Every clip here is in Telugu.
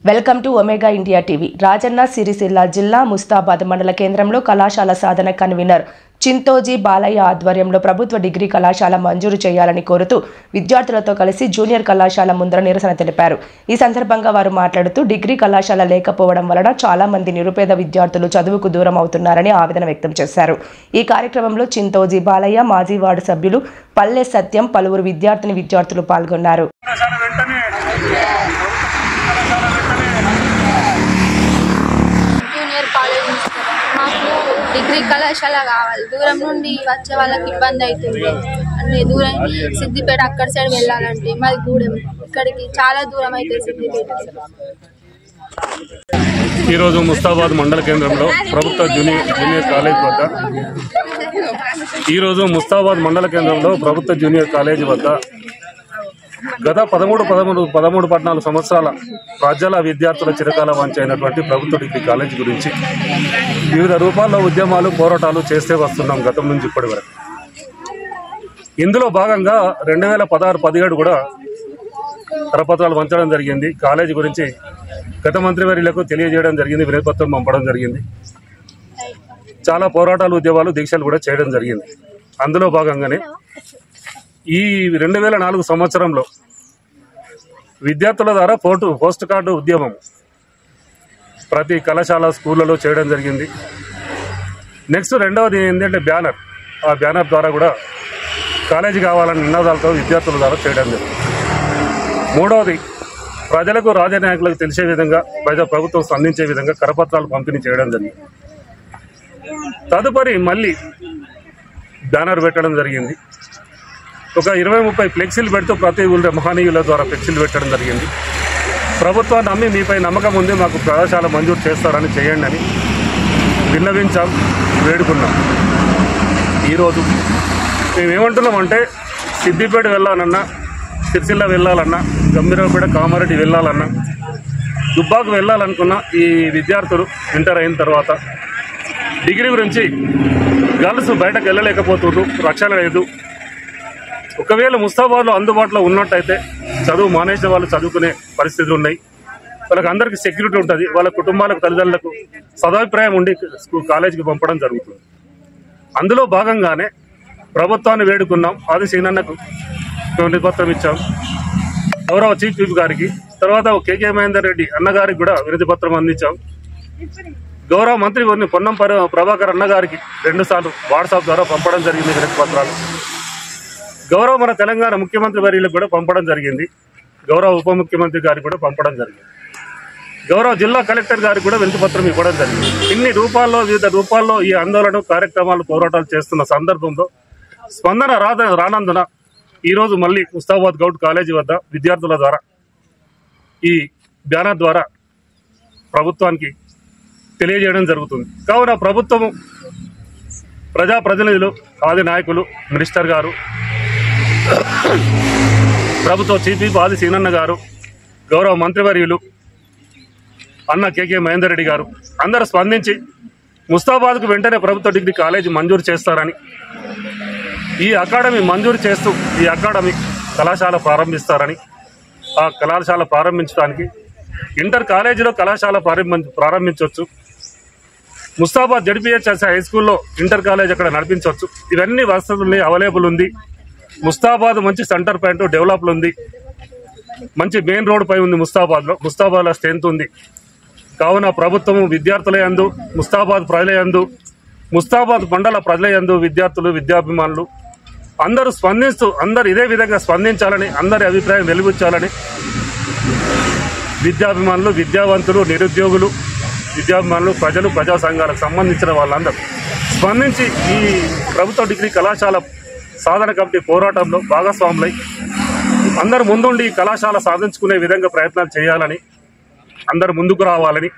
Welcome to omega India TV. Rajanna Sircilla జిల్లా ముస్తాబాద్ మండల కేంద్రంలో కళాశాల సాధన కన్వీనర్ చింతోజీ బాలయ్య ఆధ్వర్యంలో ప్రభుత్వ డిగ్రీ కళాశాల మంజూరు చేయాలని కోరుతూ విద్యార్థులతో కలిసి జూనియర్ కళాశాల ముందర నిరసన తెలిపారు. ఈ సందర్భంగా వారు మాట్లాడుతూ డిగ్రీ కళాశాల లేకపోవడం వలన చాలా మంది నిరుపేద విద్యార్థులు చదువుకు దూరం అవుతున్నారని ఆవేదన వ్యక్తం చేశారు. ఈ కార్యక్రమంలో చింతోజీ బాలయ్య, మాజీ వార్డు సభ్యులు పల్లె సత్యం, పలువురు విద్యార్థులు పాల్గొన్నారు. డిగ్రీ కళాశాల కావాలి. దూరం నుండి వచ్చే వాళ్ళకి ఇబ్బంది అవుతుంది. అంటే దూరం సిద్దిపేట అక్కడ సైడ్ వెళ్ళాలంటే మాది గూడెం, ఇక్కడికి చాలా దూరం అవుతుంది సిద్దిపేట. ఈరోజు ముస్తాబాద్ మండల కేంద్రంలో ప్రభుత్వ జూనియర్ కాలేజ్ వద్ద జూనియర్ కాలేజ్ వద్ద గత 13-14 సంవత్సరాల రాజ్యాల విద్యార్థుల చిరకాల వాంఛ అయినటువంటి ప్రభుత్వ డిగ్రీ కాలేజ్ గురించి వివిధ రూపాల్లో ఉద్యమాలు, పోరాటాలు చేస్తే వస్తున్నాం గతం నుంచి ఇప్పటి వరకు. ఇందులో భాగంగా 2016-17 కూడా కరపత్రాలు పంచడం జరిగింది. కాలేజీ గురించి గత మంత్రివర్యులకు తెలియజేయడం జరిగింది, వినతిపత్రం పంపడం జరిగింది. చాలా పోరాటాలు, ఉద్యమాలు, దీక్షలు కూడా చేయడం జరిగింది. అందులో భాగంగానే ఈ 2004 సంవత్సరంలో విద్యార్థుల ద్వారా పోస్ట్ కార్డు ఉద్యమం ప్రతి కళాశాల, స్కూళ్ళలో చేయడం జరిగింది. నెక్స్ట్ రెండవది ఏంటంటే బ్యానర్. ఆ బ్యానర్ ద్వారా కూడా కాలేజీ కావాలని నినాదాలతో విద్యార్థుల ద్వారా చేయడం జరిగింది. మూడవది ప్రజలకు, రాజనాయకులకు తెలిసే విధంగా ప్రభుత్వం స్పందించే విధంగా కరపత్రాలు పంపిణీ చేయడం జరిగింది. తదుపరి మళ్ళీ బ్యానర్ పెట్టడం జరిగింది. ఒక 20-30 ఫ్లెక్సీలు పెడుతూ ప్రతి ఊళ్ళో మహనీయుల ద్వారా ఫ్లెక్సీలు పెట్టడం జరిగింది. ప్రభుత్వాన్ని నమ్మి మీపై నమ్మకం ఉంది, మాకు కళాశాల మంజూరు చేస్తారని చేయండి అని విన్నవించాం, వేడుకున్నాం. ఈరోజు మేమేమంటున్నామంటే సిద్దిపేట వెళ్ళాలన్నా, సిరిసిల్ల వెళ్ళాలన్నా, గంభీరావుపేట, కామారెడ్డి వెళ్ళాలన్నా, దుబ్బాకు వెళ్ళాలనుకున్న ఈ విద్యార్థులు ఇంటర్ అయిన తర్వాత డిగ్రీ గురించి గర్ల్స్ బయటకు వెళ్ళలేకపోతున్నారు, రక్షణ లేదు. ఒకవేళ ముస్తాబాద్లో అందుబాటులో ఉన్నట్టయితే చదువు మానేసిన వాళ్ళు చదువుకునే పరిస్థితులు ఉన్నాయి. వాళ్ళకి అందరికీ సెక్యూరిటీ ఉంటుంది, వాళ్ళ కుటుంబాలకు, తల్లిదండ్రులకు సదాభిప్రాయం ఉండి కాలేజీకి పంపడం జరుగుతుంది. అందులో భాగంగానే ప్రభుత్వాన్ని వేడుకున్నాం. ఆది సీనన్నకు వినతిపత్రం ఇచ్చాం, గౌరవ చీఫ్ విప్ గారికి. తర్వాత కేకే మహేందర్ రెడ్డి అన్నగారికి కూడా వినతిపత్రం అందించాం. గౌరవ మంత్రి పొన్నం ప్రభాకర్ అన్నగారికి 2 సార్లు వాట్సాప్ ద్వారా పంపడం జరిగింది వినతిపత్రాలు. గౌరవ మన తెలంగాణ ముఖ్యమంత్రి వర్యులకు కూడా పంపడం జరిగింది. గౌరవ ఉప ముఖ్యమంత్రి గారికి కూడా పంపడం జరిగింది. గౌరవ జిల్లా కలెక్టర్ గారికి కూడా వినతిపత్రం ఇవ్వడం జరిగింది. ఇన్ని రూపాల్లో, వివిధ రూపాల్లో ఈ ఆందోళన, కార్యక్రమాలు, పోరాటాలు చేస్తున్న సందర్భంలో స్పందన రానందున ఈరోజు మళ్ళీ ముస్తాబాద్ గౌడ్ కాలేజీ వద్ద విద్యార్థుల ద్వారా ఈ బ్యానర్ ద్వారా ప్రభుత్వానికి తెలియజేయడం జరుగుతుంది. కావున ప్రభుత్వము, ప్రజాప్రతినిధులు, ఆది నాయకులు, మినిస్టర్ గారు, ప్రభుత్వ చీఫ్ విప్ ఆది సీనన్న గారు, గౌరవ మంత్రివర్యులు అన్న కేకే మహేందర్ రెడ్డి గారు అందరూ స్పందించి ముస్తాబాద్కు వెంటనే ప్రభుత్వ డిగ్రీ కాలేజీ మంజూరు చేస్తారని, ఈ అకాడమీ మంజూరు చేస్తూ ఈ అకాడమీ కళాశాల ప్రారంభిస్తారని, ఆ కళాశాల ప్రారంభించడానికి ఇంటర్ కాలేజీలో కళాశాల ప్రారంభించవచ్చు, ముస్తాబాద్ జడ్పీహెచ్ఎస్ హై స్కూల్లో ఇంటర్ కాలేజ్ అక్కడ నడిపించవచ్చు. ఇవన్నీ వసతులు అవైలబుల్ ఉంది. ముస్తాబాద్ మంచి సెంటర్ పాయింట్, డెవలప్లు ఉంది, మంచి మెయిన్ రోడ్ పై ఉంది. ముస్తాబాద్లో స్ట్రెంత్ ఉంది. కావున ప్రభుత్వము విద్యార్థుల యందు, ముస్తాబాద్ ప్రజల యందు, ముస్తాబాద్ మండల ప్రజల యందు, విద్యార్థులు, విద్యాభిమానులు అందరూ స్పందిస్తూ అందరు ఇదే విధంగా స్పందించాలని, అందరి అభిప్రాయం వెలిబుచ్చాలని విద్యాభిమానులు, విద్యావంతులు, నిరుద్యోగులు, విద్యాభిమానులు, ప్రజలు, ప్రజా సంఘాలకు సంబంధించిన వాళ్ళందరూ స్పందించి ఈ ప్రభుత్వ డిగ్రీ కళాశాల సాధన కమిటీ పోరాటంలో భాగస్వాములై అందరు ముందుండి ఈ కళాశాల సాధించుకునే విధంగా ప్రయత్నాలు చేయాలని, అందరు ముందుకు రావాలని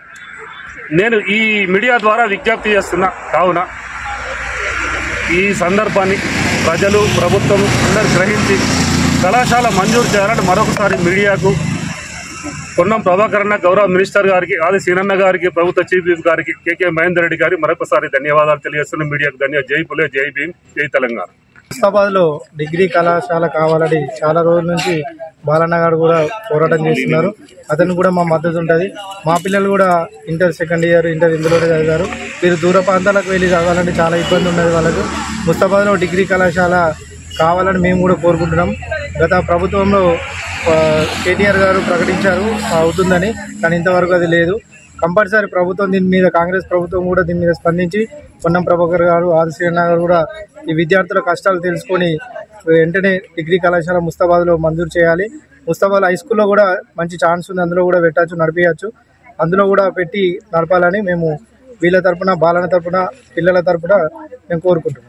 నేను ఈ మీడియా ద్వారా విజ్ఞప్తి చేస్తున్నా. కావున ఈ సందర్భాన్ని ప్రజలు, ప్రభుత్వం అందరూ గ్రహించి కళాశాల మంజూరు చేయాలని మరొకసారి మీడియాకు, పొన్నం ప్రభాకర్ అన్న, గౌరవ మినిస్టర్ గారికి, ఆది సీనన్న గారికి, ప్రభుత్వ చీఫ్ విప్ గారికి, కేకే మహేందర్ రెడ్డి గారికి మరొకసారి ధన్యవాదాలు తెలియజేస్తున్న మీడియాకు జై పులే, జై భీమ్, జై తెలంగాణ. ముస్తాబాద్లో డిగ్రీ కళాశాల కావాలని చాలా రోజుల నుంచి బాలన్న గారు కూడా పోరాటం చేస్తున్నారు. అతను కూడా మా మద్దతు ఉంటుంది. మా పిల్లలు కూడా ఇంటర్ సెకండ్ ఇయర్ ఇందులోనే చదివారు. వీరు దూర ప్రాంతాలకు వెళ్ళి చదవాలంటే చాలా ఇబ్బంది ఉన్నది వాళ్ళకు. ముస్తాబాద్లో డిగ్రీ కళాశాల కావాలని మేము కూడా కోరుకుంటున్నాం. గత ప్రభుత్వంలో కేటీఆర్ గారు ప్రకటించారు అవుతుందని, కానీ ఇంతవరకు అది లేదు. కంపల్సరీ ప్రభుత్వం దీని మీద, కాంగ్రెస్ ప్రభుత్వం కూడా దీని మీద స్పందించి పొన్నం ప్రభాకర్ గారు, ఆదిశ్రీన్న గారు కూడా ఈ విద్యార్థుల కష్టాలు తెలుసుకొని వెంటనే డిగ్రీ కళాశాల ముస్తాబాద్లో మంజూరు చేయాలి. ముస్తాబాద్ హై స్కూల్లో కూడా మంచి ఛాన్స్ ఉంది, అందులో కూడా పెట్టచ్చు, నడిపించచ్చు. అందులో కూడా పెట్టి నడపాలని మేము వీళ్ళ తరపున, బాలన తరపున, పిల్లల తరపున మేము కోరుకుంటున్నాం.